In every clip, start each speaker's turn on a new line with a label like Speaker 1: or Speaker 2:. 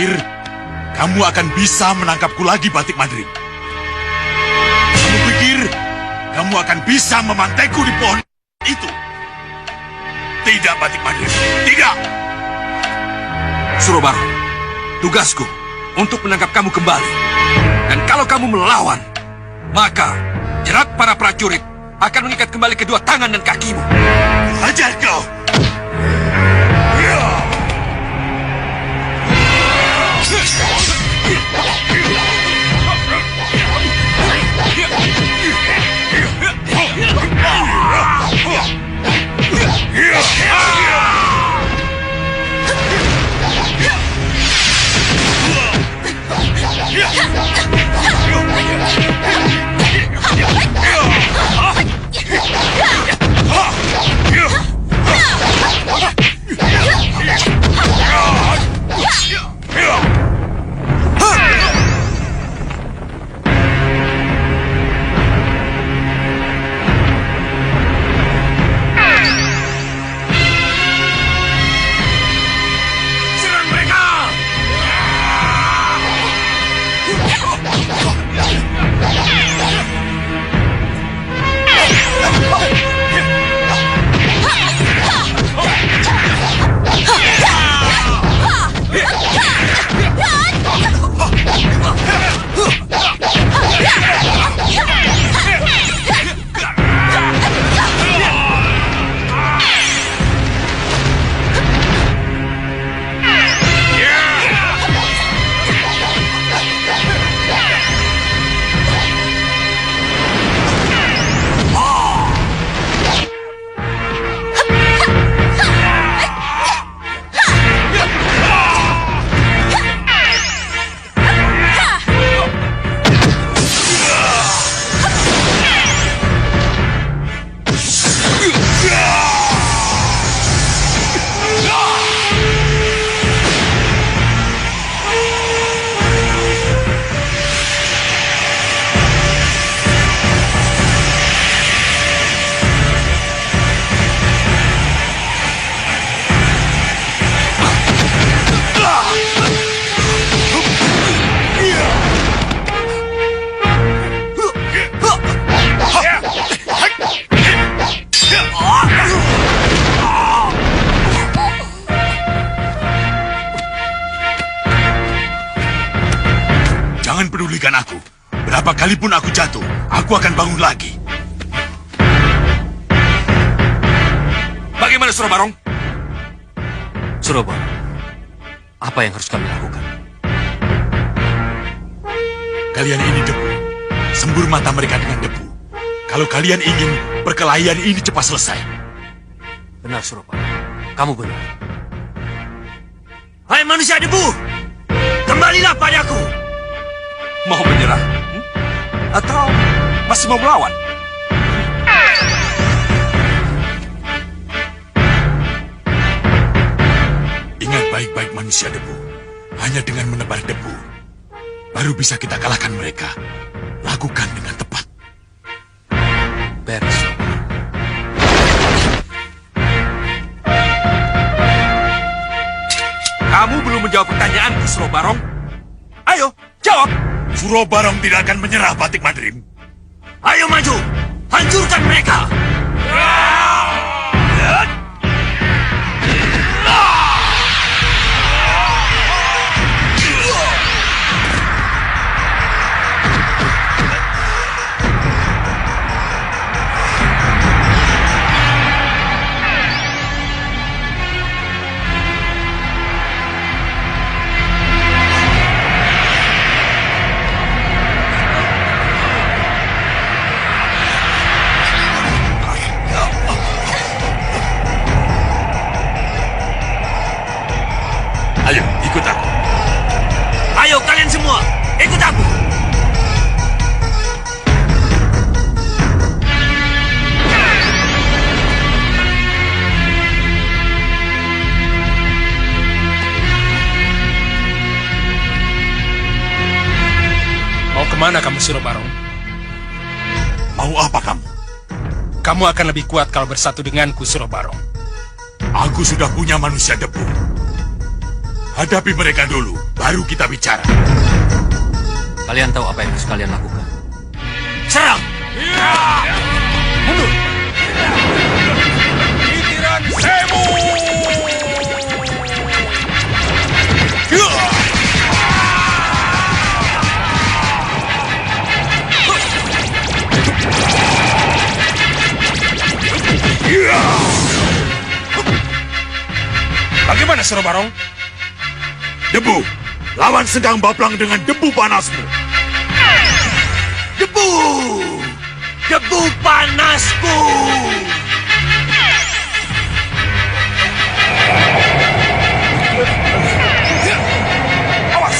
Speaker 1: pikir kamu akan bisa menangkapku lagi, Batik Madrim? Kamu pikir kamu akan bisa memantaiku di pohon itu? Tidak, Batik Madrim. Tidak!
Speaker 2: Surobaro, tugasku untuk menangkap kamu kembali. Dan kalau kamu melawan, maka jerat para prajurit akan mengikat kembali kedua tangan dan kakimu.
Speaker 1: Hajar kau! Jangan pedulikan aku. Berapa kali pun aku jatuh, aku akan bangun lagi.
Speaker 2: Bagaimana, Surabarong?
Speaker 3: Surobaro, apa yang harus kami lakukan?
Speaker 1: Kalian ini debu. Sembur mata mereka dengan debu. Kalau kalian ingin perkelahian ini cepat selesai.
Speaker 3: Benar, Surobaro. Kamu benar.
Speaker 2: Hai manusia debu, kembalilah padaku. Mau menyerah? Atau masih mau melawan?
Speaker 1: Ingat baik-baik manusia debu. Hanya dengan menebar debu, baru bisa kita kalahkan mereka. Lakukan dengan tepat.
Speaker 3: Beres.
Speaker 2: Kamu belum menjawab pertanyaanku, Surabarong. Ayo, jawab.
Speaker 1: Surabarong tidak akan menyerah, Batik Madrim.
Speaker 2: Ayo maju, hancurkan mereka.
Speaker 1: Ayo, ikut aku.
Speaker 2: Ayo kalian semua, ikut aku.
Speaker 4: Mau kemana kamu, Surabarong?
Speaker 1: Mau apa kamu?
Speaker 4: Kamu akan lebih kuat kalau bersatu denganku, Surabarong.
Speaker 1: Aku sudah punya manusia debu. Hadapi mereka dulu, baru kita bicara.
Speaker 3: Kalian tahu apa yang harus kalian lakukan. Serang!
Speaker 2: Mundur!
Speaker 1: Titiran Semu!
Speaker 4: Bagaimana Suro Barong?
Speaker 1: Debu, lawan Senggang Baplang dengan debu panasmu. Debu! Debu panasku!
Speaker 2: Awas!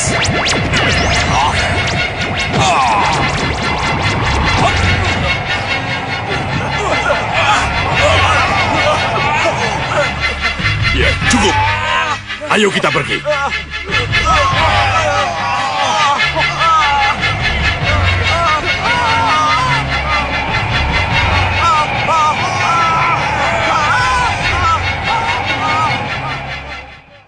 Speaker 1: Ya, cukup. Ayo kita pergi.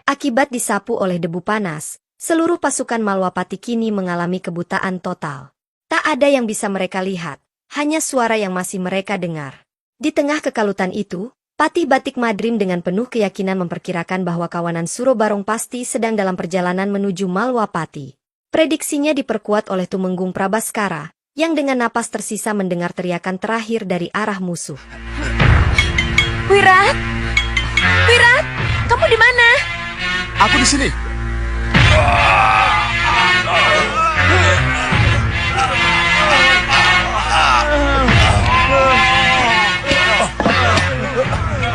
Speaker 5: Akibat disapu oleh debu panas, seluruh pasukan Malwapati kini mengalami kebutaan total. Tak ada yang bisa mereka lihat, hanya suara yang masih mereka dengar. Di tengah kekalutan itu, Patih Batik Madrim dengan penuh keyakinan memperkirakan bahwa kawanan Suro Barong pasti sedang dalam perjalanan menuju Malwapati. Prediksinya diperkuat oleh Tumenggung Prabaskara, yang dengan napas tersisa mendengar teriakan terakhir dari arah musuh.
Speaker 6: Wirat! Wirat! Kamu di mana?
Speaker 3: Aku di sini.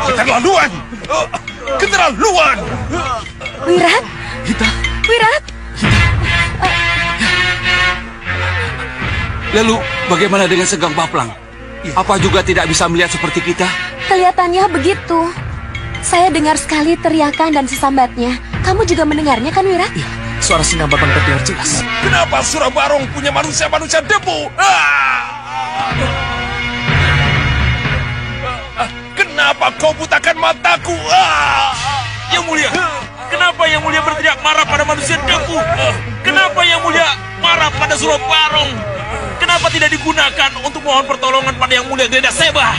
Speaker 1: Keterlaluan! Keterlaluan!
Speaker 6: Wirat!
Speaker 3: Kita.
Speaker 6: Wirat!
Speaker 2: Lalu, bagaimana dengan Senggang Baplang? Apa juga tidak bisa melihat seperti kita?
Speaker 6: Kelihatannya begitu. Saya dengar sekali teriakan dan sesambatnya. Kamu juga mendengarnya kan, Wirat?
Speaker 3: Ya, suara Senggang Baplang terdengar jelas.
Speaker 4: Kenapa Suro Barong punya manusia-manusia debu? Kenapa kau butakan mataku?
Speaker 7: Yang Mulia, kenapa Yang Mulia berteriak marah pada manusia debu? Kenapa Yang Mulia marah pada Suro Barong? Kenapa tidak digunakan untuk mohon pertolongan pada Yang Mulia Grenda Seba?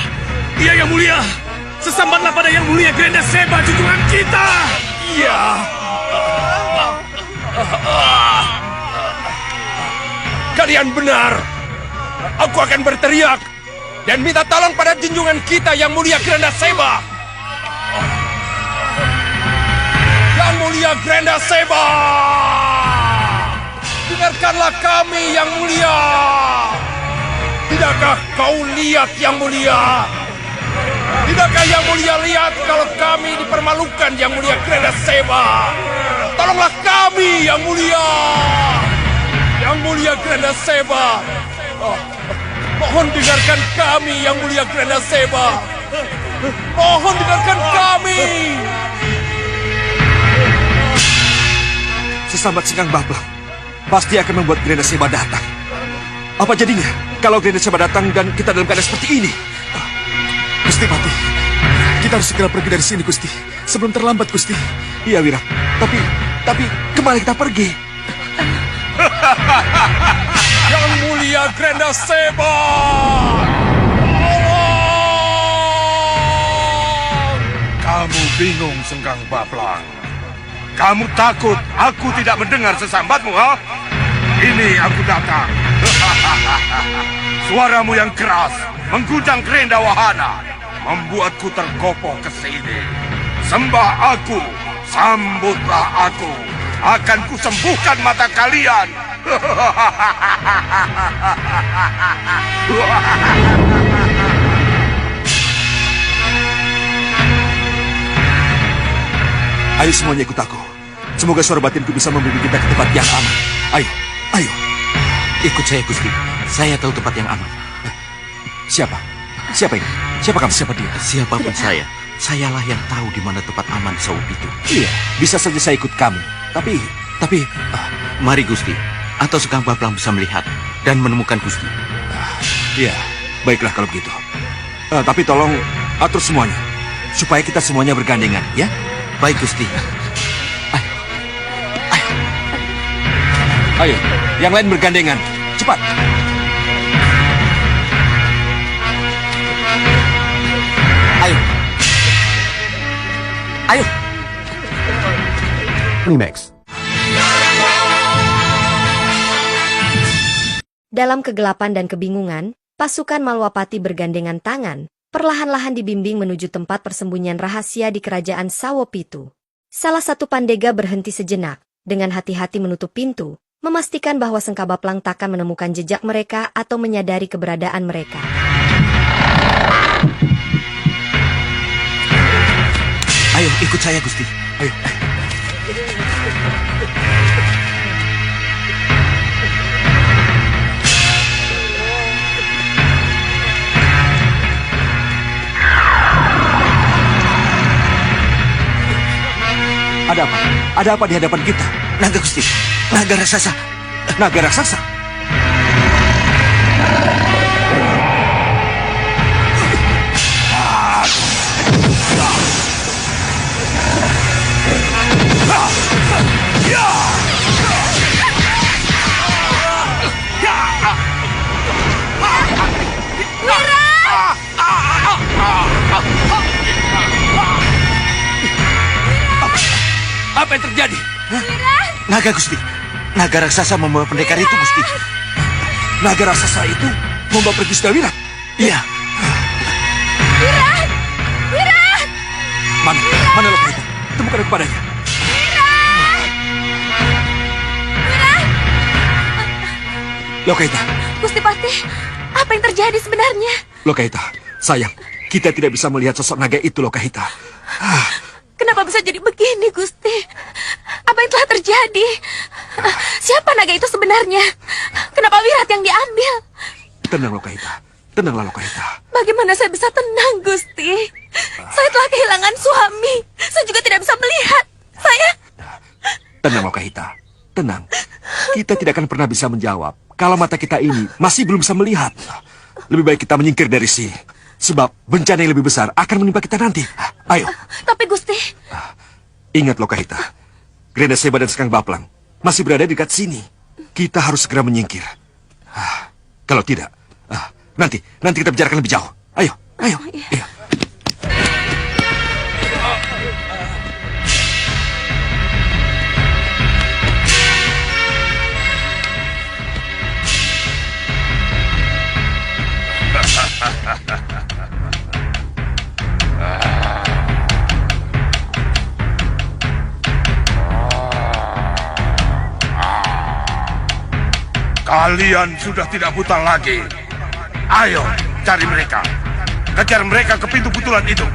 Speaker 1: Iya, Yang Mulia. Sesambatlah pada Yang Mulia Grenda Seba, junjungan kita.
Speaker 4: Iya. Kalian benar. Aku akan berteriak dan minta tolong pada junjungan kita Yang Mulia Grenda Seba. Yang Mulia Grenda Seba, dengarkanlah kami Yang Mulia. Tidakkah kau lihat Yang Mulia? Tidakkah Yang Mulia lihat kalau kami dipermalukan Yang Mulia Grenda Seba? Tolonglah kami Yang Mulia. Yang Mulia Grenda Seba. Mohon dengarkan kami Yang Mulia Grenda Seba. Mohon dengarkan kami.
Speaker 2: Sesambat Senggang Baplang pasti akan membuat Grenda Seba datang. Apa jadinya kalau Grenda Seba datang dan kita dalam keadaan seperti ini?
Speaker 3: Gusti Patih, kita harus segera pergi dari sini, Gusti. Sebelum terlambat, Gusti.
Speaker 2: Iya, Wira. Tapi kemana kita pergi?
Speaker 4: Yang Mulia Grenda Seba.
Speaker 1: Kamu bingung, Senggang Baplang. Kamu takut aku tidak mendengar sesambatmu, ha? Ini aku datang. Suaramu yang keras menggudang Grenda Wahana membuatku tergopoh ke sini. Sembah aku, sambutlah aku. Akan kusembuhkan mata kalian.
Speaker 2: Ayo semuanya ikut aku. Semoga suara batinku bisa membimbing kita ke tempat yang aman. Ayo, ayo.
Speaker 3: Ikut saya, Gusti. Saya tahu tempat yang aman.
Speaker 2: Siapa? Siapa ini? Siapa kamu?
Speaker 3: Siapa dia? Siapapun sayalah yang tahu di mana tempat aman Saup itu.
Speaker 2: Iya, bisa saja saya ikut kamu. Tapi,
Speaker 3: mari Gusti. Atau Senggang Baplang bisa melihat dan menemukan Gusti.
Speaker 2: iya, baiklah kalau begitu. Tapi tolong atur semuanya supaya kita semuanya bergandengan, ya?
Speaker 3: Baik Gusti.
Speaker 2: Ayo, yang lain bergandengan. Cepat.
Speaker 3: Ayo. Ayo. Remax.
Speaker 5: Dalam kegelapan dan kebingungan, pasukan Malwapati bergandengan tangan, perlahan-lahan dibimbing menuju tempat persembunyian rahasia di kerajaan Sawopitu. Salah satu pandega berhenti sejenak, dengan hati-hati menutup pintu, memastikan bahwa Sengkabaplang takkan menemukan jejak mereka atau menyadari keberadaan mereka.
Speaker 2: Ayo, ikut saya, Gusti. Ayo. Ada apa? Ada apa di hadapan kita? Naga Gusti. Naga raksasa. Naga raksasa. Apa yang terjadi? Naga Gusti. Naga raksasa membawa pendekar itu, Gusti. Naga raksasa itu membawa pergi Sudawirat. Iya.
Speaker 6: Wirat! Wirat!
Speaker 2: Mana Loka itu? Temukan aku padanya.
Speaker 6: Wirat!
Speaker 2: Lokaita.
Speaker 6: Gusti Patih, apa yang terjadi sebenarnya?
Speaker 2: Lokaita, sayang, kita tidak bisa melihat sosok naga itu, Lokaita.
Speaker 6: Kenapa bisa jadi begini, Gusti? Apa yang telah terjadi? Siapa naga itu sebenarnya? Kenapa Wirat yang diambil?
Speaker 2: Tenang, Lokaita. Tenanglah, Lokaita.
Speaker 6: Bagaimana saya bisa tenang, Gusti? Saya telah kehilangan suami. Saya juga tidak bisa melihat. Saya...
Speaker 2: Tenang, Lokaita. Tenang. Kita tidak akan pernah bisa menjawab kalau mata kita ini masih belum bisa melihat. Lebih baik kita menyingkir dari sini. Sebab bencana yang lebih besar akan menimpa kita nanti. Ayo.
Speaker 6: Tapi, Gusti...
Speaker 2: Ingat, Lokaita. Grenda Seba dan Sekang Baplang masih berada di dekat sini. Kita harus segera menyingkir. Kalau tidak, nanti kita bicarakan lebih jauh. Ayo. Ayo.
Speaker 4: Kalian sudah tidak buta lagi. Ayo, cari mereka. Kejar mereka ke pintu butulan itu.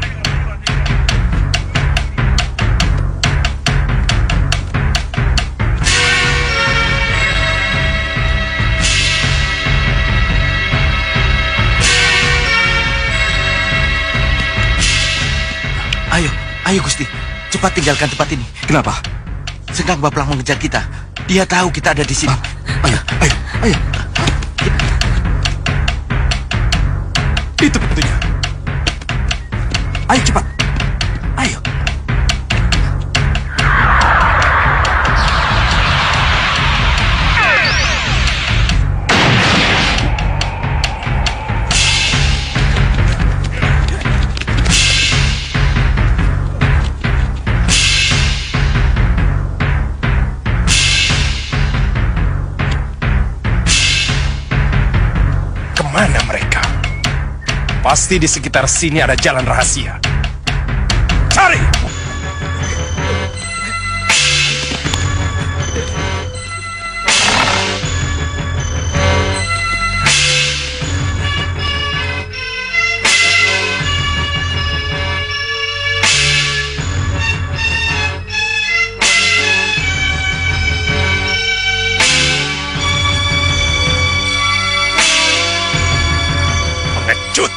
Speaker 8: Ayo Gusti, cepat tinggalkan tempat ini.
Speaker 2: Kenapa?
Speaker 8: Sekang Baplang mengejar kita. Dia tahu kita ada di sini.
Speaker 2: Ayo.
Speaker 3: Itu pintunya.
Speaker 2: Ayo cepat. Ayo.
Speaker 4: Kemana mereka? Pasti di sekitar sini ada jalan rahasia. Cari! Pengecut!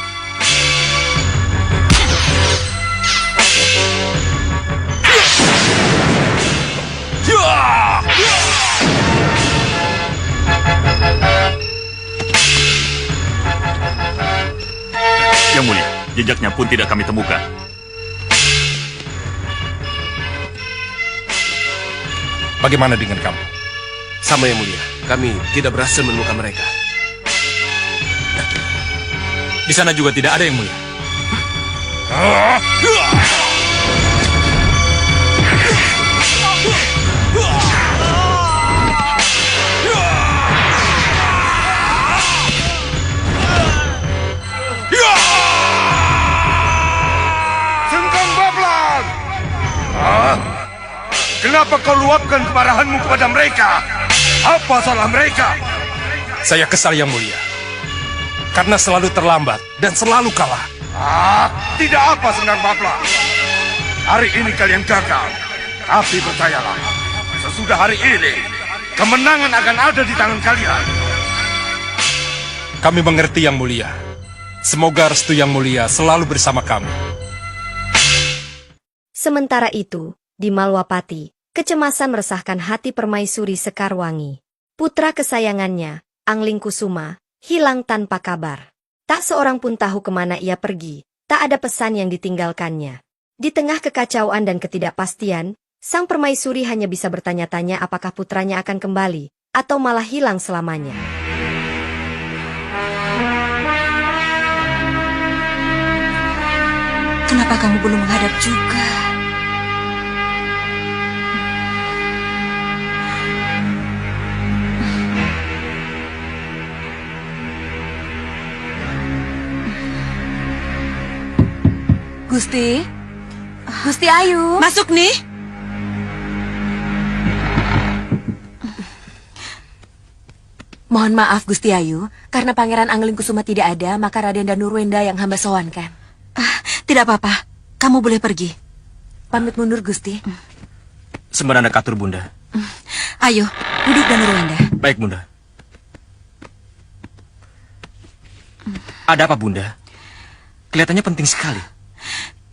Speaker 1: Yang mulia, jejaknya pun tidak kami temukan.
Speaker 4: Bagaimana dengan kamu? Sama Yang Mulia, kami tidak berhasil menemukan mereka.
Speaker 7: Di sana juga tidak ada Yang Mulia.
Speaker 4: Sengkang Bablang! Kenapa kau luapkan kemarahanmu kepada mereka? Apa salah mereka?
Speaker 9: Saya kesal Yang Mulia. Karena selalu terlambat dan selalu kalah.
Speaker 4: Tidak apa Sengkang Bablang. Hari ini kalian gagal. Tapi percayalah, sesudah hari ini, kemenangan akan ada di tangan kalian.
Speaker 9: Kami mengerti Yang Mulia. Semoga restu Yang Mulia selalu bersama kami.
Speaker 5: Sementara itu, di Malwapati, kecemasan meresahkan hati Permaisuri Sekarwangi. Putra kesayangannya, Angling Kusuma, hilang tanpa kabar. Tak seorang pun tahu kemana ia pergi, tak ada pesan yang ditinggalkannya. Di tengah kekacauan dan ketidakpastian, sang permaisuri hanya bisa bertanya-tanya apakah putranya akan kembali, atau malah hilang selamanya.
Speaker 6: Kenapa kamu belum menghadap juga? Gusti? Gusti Ayu?
Speaker 10: Masuk nih.
Speaker 6: Mohon maaf Gusti Ayu, karena Pangeran Angling Kusuma tidak ada, maka Raden Danurwenda yang hamba sowankan.
Speaker 10: Tidak apa-apa. Kamu boleh pergi.
Speaker 6: Pamit mundur Gusti.
Speaker 2: Sembarang katur, Bunda.
Speaker 10: Ayo, duduk Danurwenda.
Speaker 2: Baik, Bunda. Ada apa, Bunda? Kelihatannya penting sekali.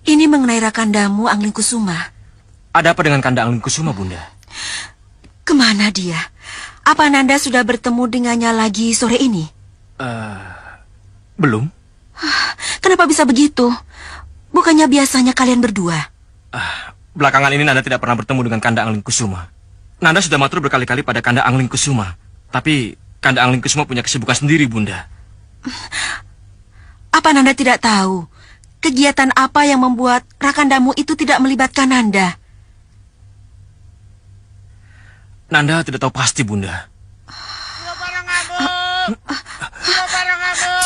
Speaker 10: Ini mengenai Rakandamu Angling Kusuma.
Speaker 2: Ada apa dengan Kanda Angling Kusuma, Bunda?
Speaker 10: Kemana dia? Apa Nanda sudah bertemu dengannya lagi sore ini?
Speaker 2: Belum.
Speaker 10: Kenapa bisa begitu? Bukannya biasanya kalian berdua?
Speaker 2: Belakangan ini Nanda tidak pernah bertemu dengan Kanda Angling Kusuma. Nanda sudah matur berkali-kali pada Kanda Angling Kusuma. Tapi Kanda Angling Kusuma punya kesibukan sendiri, Bunda.
Speaker 10: Apa Nanda tidak tahu? Kegiatan apa yang membuat Rakandamu itu tidak melibatkan Nanda?
Speaker 2: Nanda tidak tahu pasti, Bunda.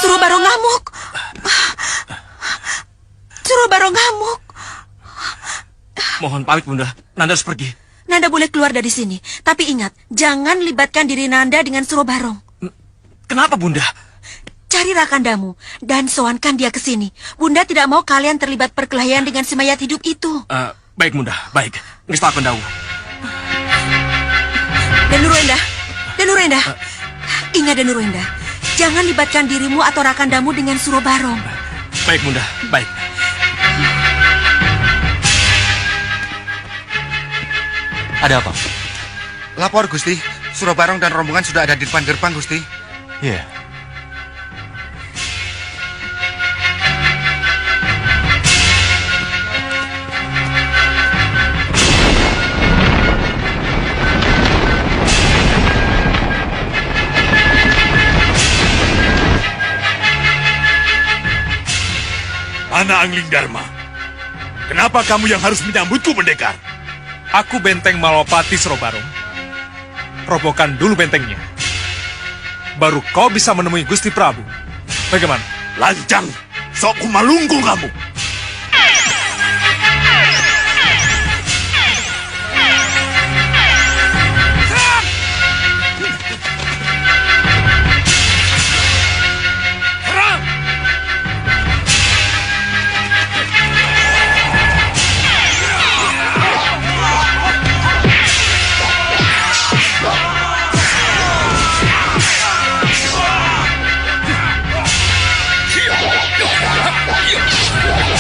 Speaker 10: Suruh Barong ngamuk. Suruh Barong ngamuk.
Speaker 2: Mohon pamit, Bunda. Nanda harus pergi.
Speaker 10: Nanda boleh keluar dari sini. Tapi ingat, jangan libatkan diri Nanda dengan Suruh Barong.
Speaker 2: Kenapa, Bunda?
Speaker 10: Cari Rakandamu dan sowankan dia ke sini. Bunda tidak mau kalian terlibat perkelahian dengan si mayat hidup itu.
Speaker 2: Baik, Bunda. Baik. Nggak tak akan tahu.
Speaker 10: Danurwenda. Ingat Danurwenda, jangan libatkan dirimu atau Rakandamu dengan Suruh Barong.
Speaker 2: Baik, Bunda. Baik.
Speaker 8: Ada apa?
Speaker 3: Lapor, Gusti. Surabarong dan rombongan sudah ada di depan gerbang, Gusti.
Speaker 8: Iya.
Speaker 1: Mana Angling Dharma? Kenapa kamu yang harus menyambutku, pendekar?
Speaker 9: Aku benteng Malwapati Surobarong. Robohkan dulu bentengnya. Baru kau bisa menemui Gusti Prabu. Bagaimana?
Speaker 1: Lancang! Sok kumalungkul kamu!
Speaker 4: Yeah!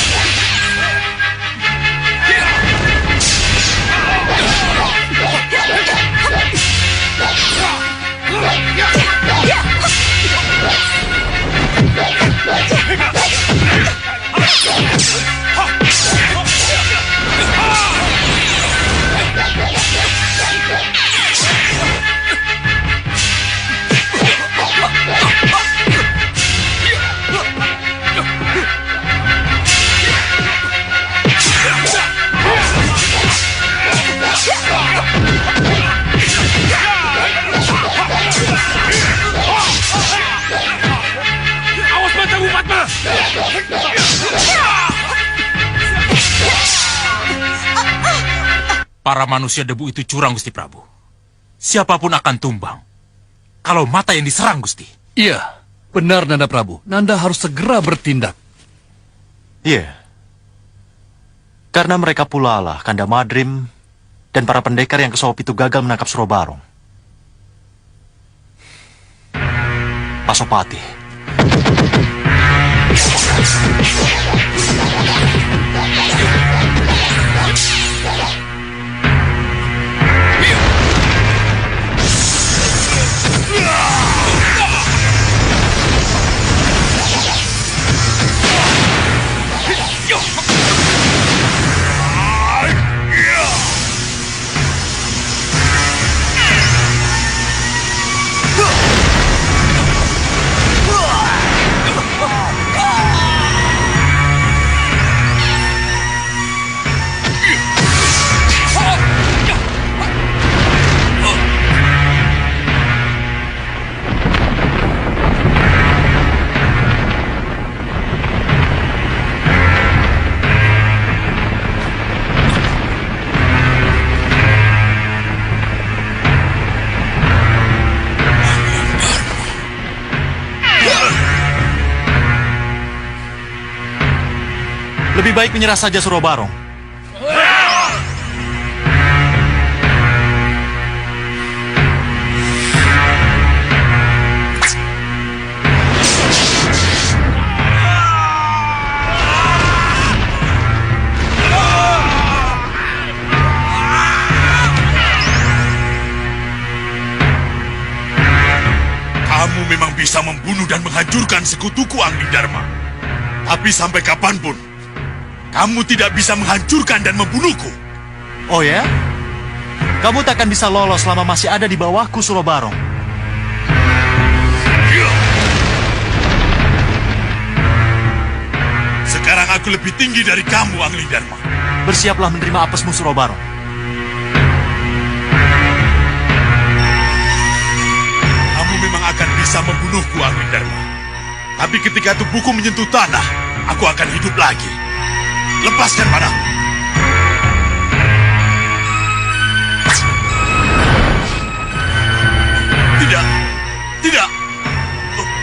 Speaker 7: Para manusia debu itu curang, Gusti Prabu. Siapapun akan tumbang kalau mata yang diserang, Gusti.
Speaker 11: Iya, benar Nanda Prabu. Nanda harus segera bertindak.
Speaker 8: Iya. Karena mereka pula lah Kanda Madrim dan para pendekar yang kesohop itu gagal menangkap Surobarong. Pasopati. Lebih baik menyerah saja Surobarong.
Speaker 1: Kamu memang bisa membunuh dan menghancurkan sekutuku Angling Dharma. Tapi sampai kapanpun, kamu tidak bisa menghancurkan dan membunuhku.
Speaker 8: Oh ya? Kamu tak akan bisa lolos selama masih ada di bawahku, Surobarong.
Speaker 1: Sekarang aku lebih tinggi dari kamu, Angling Dharma.
Speaker 8: Bersiaplah menerima apesmu, Surobarong.
Speaker 1: Kamu memang akan bisa membunuhku, Angling Dharma. Tapi ketika tubuhku menyentuh tanah, aku akan hidup lagi. Lepaskan padaku. Tidak, tidak.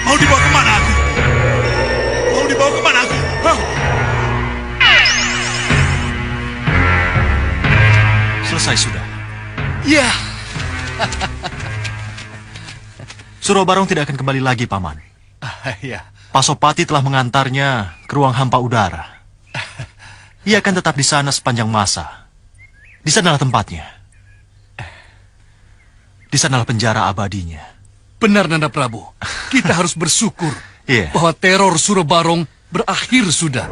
Speaker 1: Mau dibawa kemana aku? Mau dibawa kemana aku? Hah?
Speaker 8: Selesai sudah.
Speaker 11: Ya,
Speaker 8: Surobarong tidak akan kembali lagi, Paman.
Speaker 11: ya.
Speaker 8: Pasopati telah mengantarnya ke ruang hampa udara. Ia akan tetap di sana sepanjang masa. Di sanalah tempatnya. Di sanalah penjara abadinya.
Speaker 11: Benar Nanda Prabu. Kita harus bersyukur
Speaker 8: Iya.
Speaker 11: bahwa teror Surobarong berakhir sudah.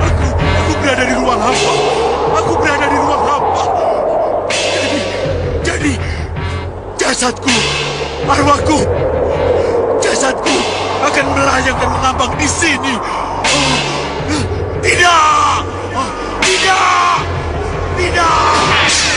Speaker 1: Aku berada di ruang hampa. Aku berada di ruang hampa. Jadi jasadku, arwahku, jasadku akan melayang dan mengambang di sini. Tidak! Tidak! Tidak!